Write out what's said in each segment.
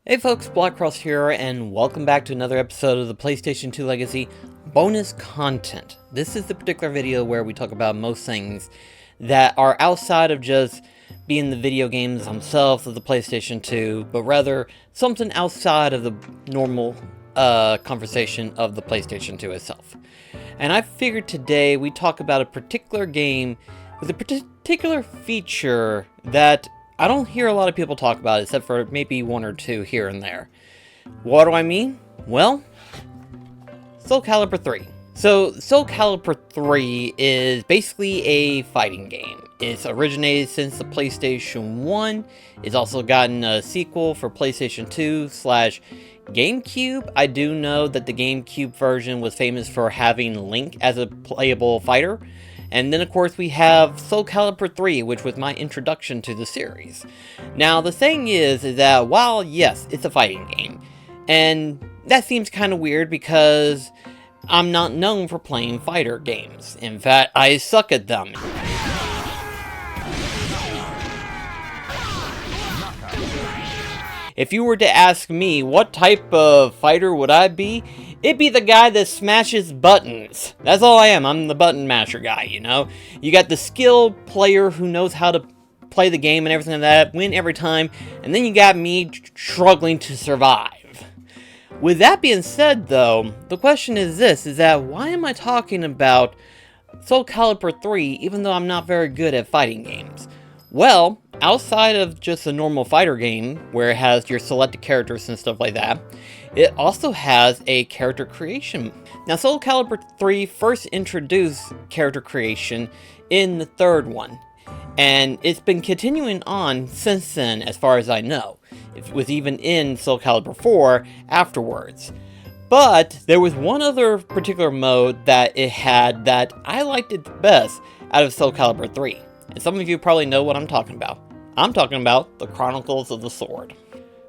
Hey folks, BlackCross here, and welcome back to another episode of the PlayStation 2 Legacy bonus content. This is the particular video where we talk about most things that are outside of just being the video games themselves of the PlayStation 2, but rather something outside of the normal conversation of the PlayStation 2 itself. And I figured today we talk about a particular game with a particular feature that I don't hear a lot of people talk about, except for maybe one or two here and there. What do I mean? Well, Soulcalibur 3. So, Soulcalibur 3 is basically a fighting game. It's originated since the PlayStation 1. It's also gotten a sequel for PlayStation 2/GameCube. I do know that the GameCube version was famous for having Link as a playable fighter. And then, of course, we have Soulcalibur 3, which was my introduction to the series. Now, the thing is that while, yes, it's a fighting game, and that seems kind of weird because I'm not known for playing fighter games. In fact, I suck at them. If you were to ask me what type of fighter would I be, it'd be the guy that smashes buttons. That's all I am. I'm the button masher guy, you know? You got the skilled player who knows how to play the game and everything like that, win every time, and then you got me struggling to survive. With that being said, though, the question is this, is that why am I talking about Soulcalibur 3 even though I'm not very good at fighting games? Well, outside of just a normal fighter game, where it has your selected characters and stuff like that, it also has a character creation. Now, Soulcalibur 3 first introduced character creation in the third one, and it's been continuing on since then, as far as I know. It was even in Soulcalibur 4 afterwards. But there was one other particular mode that it had that I liked it the best out of Soulcalibur 3. And some of you probably know what I'm talking about. I'm talking about the Chronicles of the Sword.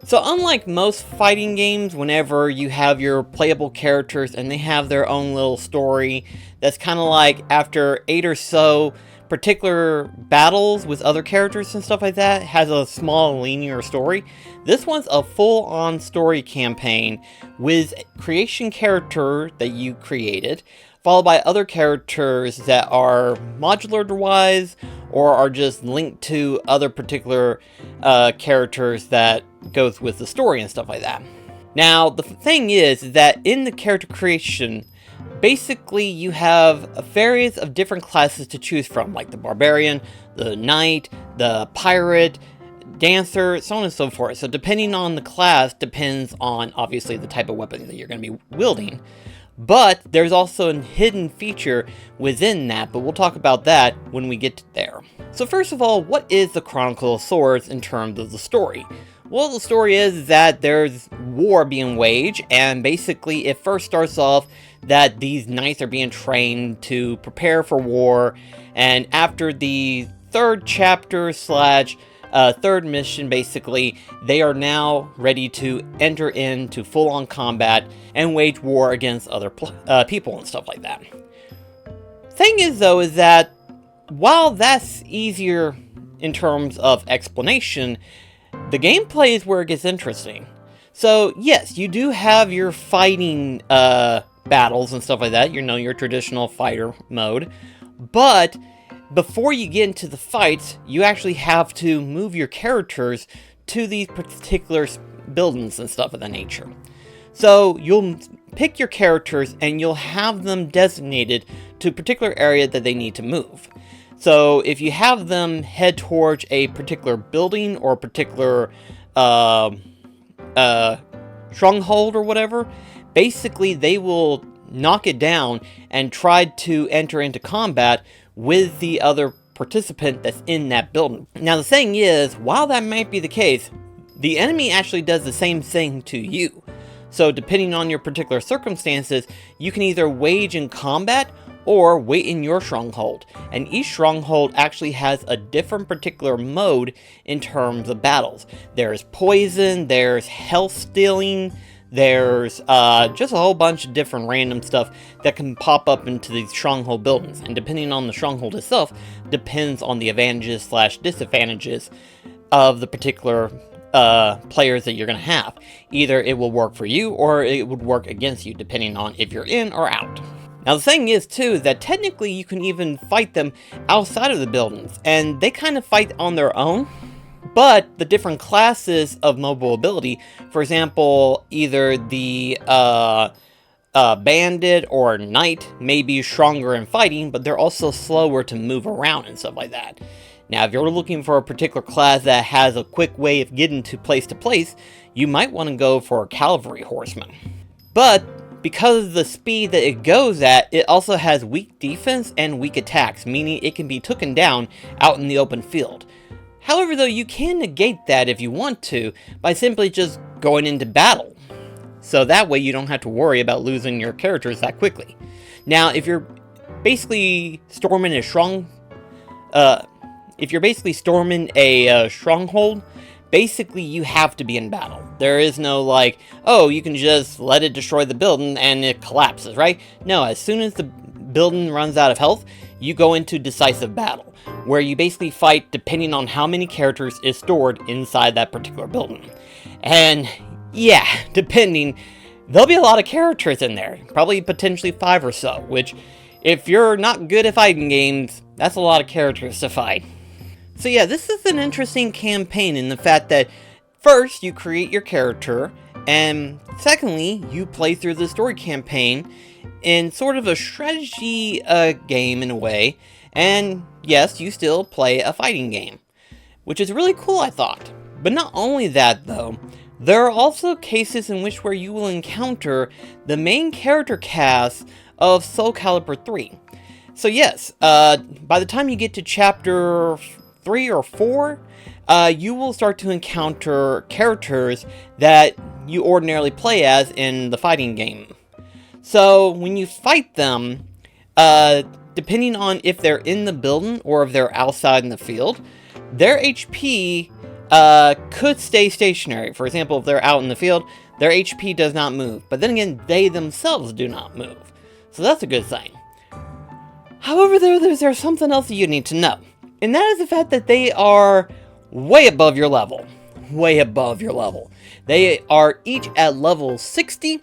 So unlike most fighting games, whenever you have your playable characters and they have their own little story, that's kind of like after 8 or so particular battles with other characters and stuff like that, has a small linear story. This one's a full-on story campaign with creation character that you created, followed by other characters that are modular-wise or are just linked to other particular characters that goes with the story and stuff like that. Now, the thing is that in the character creation, basically you have a various of different classes to choose from, like the Barbarian, the Knight, the Pirate, Dancer, so on and so forth. So depending on the class depends on, obviously, the type of weapon that you're going to be wielding. But there's also a hidden feature within that, but we'll talk about that when we get there. So first of all, what is the Chronicle of Swords in terms of the story? Well, the story is that there's war being waged, and basically it first starts off that these knights are being trained to prepare for war, and after the third chapter slash third mission, basically, they are now ready to enter into full-on combat and wage war against other people and stuff like that. Thing is, though, is that while that's easier in terms of explanation, the gameplay is where it gets interesting. So, yes, you do have your fighting battles and stuff like that, you know, your traditional fighter mode, but before you get into the fights, you actually have to move your characters to these particular buildings and stuff of that nature. So you'll pick your characters and you'll have them designated to a particular area that they need to move. So if you have them head towards a particular building or a particular stronghold or whatever, basically they will knock it down and try to enter into combat with the other participant that's in that building. Now the thing is, while that might be the case, the enemy actually does the same thing to you. So depending on your particular circumstances, you can either wage in combat or wait in your stronghold. And each stronghold actually has a different particular mode in terms of battles. There's poison, there's health stealing, there's just a whole bunch of different random stuff that can pop up into these stronghold buildings. And depending on the stronghold itself, depends on the advantages slash disadvantages of the particular players that you're going to have. Either it will work for you, or it would work against you, depending on if you're in or out. Now the thing is too, that technically you can even fight them outside of the buildings, and they kind of fight on their own, but the different classes of mobile ability, for example, either the bandit or knight may be stronger in fighting, but they're also slower to move around and stuff like that. Now, if you're looking for a particular class that has a quick way of getting to place, you might want to go for a cavalry horseman. But because of the speed that it goes at, it also has weak defense and weak attacks, meaning it can be taken down out in the open field. However, though, you can negate that if you want to by simply just going into battle. So that way you don't have to worry about losing your characters that quickly. Now, if you're basically storming a stronghold, basically you have to be in battle. There is no like, oh, you can just let it destroy the building and it collapses, right? No, as soon as the building runs out of health, you go into decisive battle, where you basically fight depending on how many characters is stored inside that particular building. And yeah, depending, there'll be a lot of characters in there, probably potentially 5 or so, which if you're not good at fighting games, that's a lot of characters to fight. So yeah, this is an interesting campaign in the fact that first, you create your character, and secondly, you play through the story campaign in sort of a strategy game in a way, and yes, you still play a fighting game, which is really cool, I thought. But not only that though, there are also cases in which where you will encounter the main character cast of Soulcalibur 3. So yes, by the time you get to chapter 3 or 4, you will start to encounter characters that you ordinarily play as in the fighting game. So when you fight them, depending on if they're in the building or if they're outside in the field, their HP could stay stationary. For example, if they're out in the field, their HP does not move. But then again, they themselves do not move. So that's a good thing. However, there's something else that you need to know. And that is the fact that they are way above your level. Way above your level. They are each at level 60.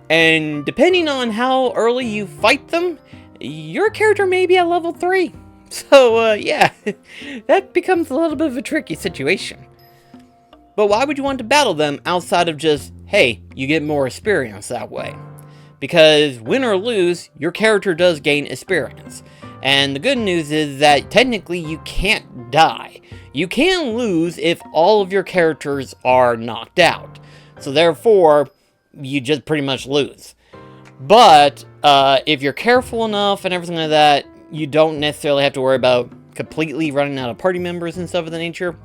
And depending on how early you fight them, your character may be at level 3. So, yeah, that becomes a little bit of a tricky situation. But why would you want to battle them outside of just, hey, you get more experience that way? Because win or lose, your character does gain experience. And the good news is that technically you can't die. You can lose if all of your characters are knocked out. So therefore, you just pretty much lose. But if you're careful enough and everything like that, you don't necessarily have to worry about completely running out of party members and stuff of the nature.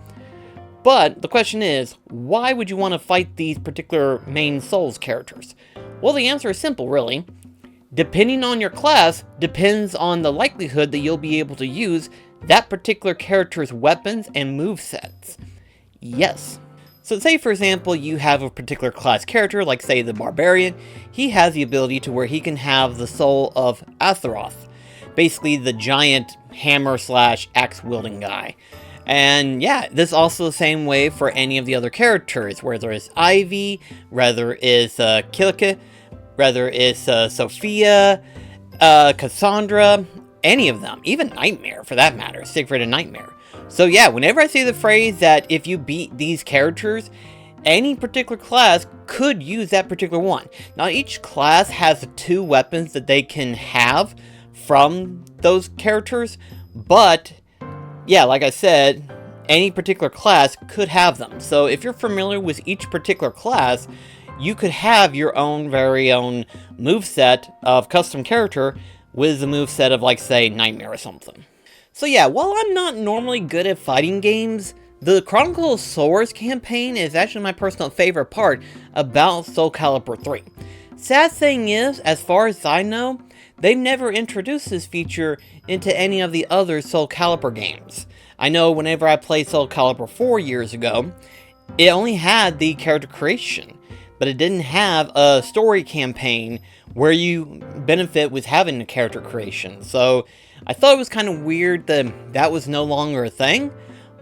But the question is, why would you want to fight these particular main Souls characters? Well, the answer is simple, really. Depending on your class, depends on the likelihood that you'll be able to use that particular character's weapons and movesets. Yes. So say, for example, you have a particular class character, like say the Barbarian. He has the ability to where he can have the soul of Azeroth. Basically the giant hammer slash axe wielding guy. And yeah, this is also the same way for any of the other characters, whether it's Ivy, whether it's Kilika, whether it's Sophia, Cassandra, any of them, even Nightmare for that matter, Siegfried and Nightmare. So yeah, whenever I say the phrase that if you beat these characters, any particular class could use that particular one. Now each class has 2 weapons that they can have from those characters, but yeah, like I said, any particular class could have them. So if you're familiar with each particular class, you could have your own very own moveset of custom character with the moveset of, like, say, Nightmare or something. So yeah, while I'm not normally good at fighting games, the Chronicle of Swords campaign is actually my personal favorite part about Soulcalibur 3. Sad thing is, as far as I know, they've never introduced this feature into any of the other Soulcalibur games. I know whenever I played Soulcalibur 4 years ago, it only had the character creation, but it didn't have a story campaign where you benefit with having the character creation. So I thought it was kind of weird that that was no longer a thing,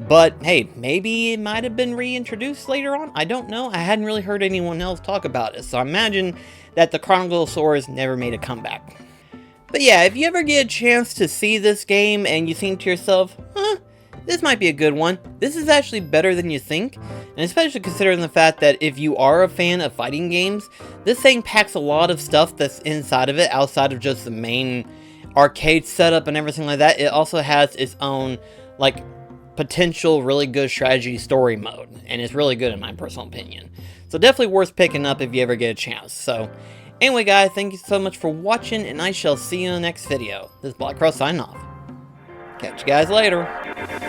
But hey, maybe it might have been reintroduced later on. I don't know. I hadn't really heard anyone else talk about it, so I imagine that the Chroniclesaurus never made a comeback. But yeah, if you ever get a chance to see this game and you think to yourself, this might be a good one, this is actually better than you think, and especially considering the fact that if you are a fan of fighting games, this thing packs a lot of stuff that's inside of it, outside of just the main arcade setup and everything like that. It also has its own, like, potential really good strategy story mode, and it's really good in my personal opinion. So definitely worth picking up if you ever get a chance. So anyway guys, thank you so much for watching, and I shall see you in the next video. This is BlackCross signing off. Catch you guys later.